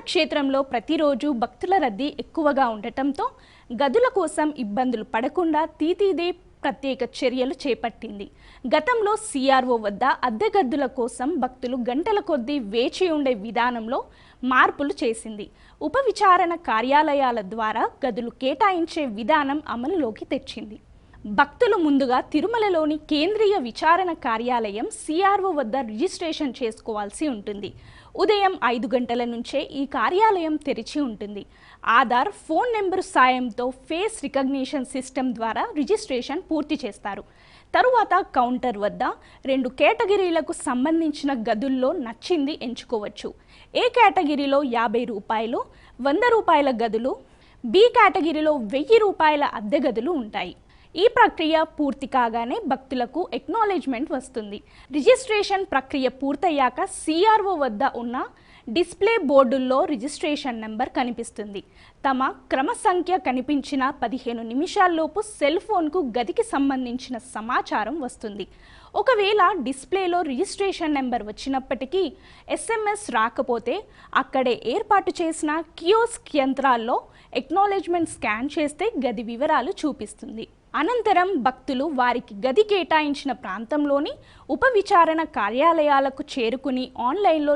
క్షేత్రంలో ప్రతిరోజు భక్తుల రద్దీ ఎక్కువగా ఉండటంతో గదుల కోసం ఇబ్బందులు పడకుండా తీతీదే ప్రత్యేక చర్యలు చేపట్టింది. గతంలో సిఆర్ఓ వద్ద అద్దె గదుల కోసం భక్తులు గంటల కొద్దీ వేచి ఉండే విధానంలో మార్పులు చేసింది. ఉప విచారణ కార్యాలయాల ద్వారా గదులు కేటాయించే విధానం అమలులోకి తెచ్చింది. భక్తులు ముందుగా తిరుమలలోని కేంద్రీయ విచారణ కార్యాలయం సిఆర్ఓ వద్ద రిజిస్ట్రేషన్ చేసుకోవాల్సి ఉంటుంది. ఉదయం 5 గంటల నుంచే ఈ కార్యాలయం తెరిచి ఉంటుంది. ఆధార్, ఫోన్ నెంబరు సాయంతో ఫేస్ రికగ్నిషన్ సిస్టమ్ ద్వారా రిజిస్ట్రేషన్ పూర్తి చేస్తారు. తరువాత కౌంటర్ వద్ద 2 కేటగిరీలకు సంబంధించిన గదుల్లో నచ్చింది ఎంచుకోవచ్చు. ఏ కేటగిరీలో 50 రూపాయలు, 100 రూపాయల గదులు, బి కేటగిరీలో 1000 రూపాయల అద్దె గదులు ఉంటాయి. ఈ ప్రక్రియ పూర్తి కాగానే భక్తులకు ఎక్నాలెడ్జ్మెంట్ వస్తుంది. రిజిస్ట్రేషన్ ప్రక్రియ పూర్తయ్యాక సిఆర్ఓ వద్ద ఉన్న డిస్ప్లే బోర్డుల్లో రిజిస్ట్రేషన్ నెంబర్ కనిపిస్తుంది. తమ క్రమ సంఖ్య కనిపించిన 15 నిమిషాల్లోపు సెల్ ఫోన్కు గదికి సంబంధించిన సమాచారం వస్తుంది. ఒకవేళ డిస్ప్లేలో రిజిస్ట్రేషన్ నెంబర్ వచ్చినప్పటికీ SMS రాకపోతే అక్కడే ఏర్పాటు చేసిన కియోస్క్ యంత్రాల్లో ఎక్నాలెడ్జ్మెంట్ స్కాన్ చేస్తే గది వివరాలు చూపిస్తుంది. అనంతరం భక్తులు వారికి గది కేటాయించిన ప్రాంతంలోని ఉప విచారణ కార్యాలయాలకు చేరుకుని ఆన్లైన్లో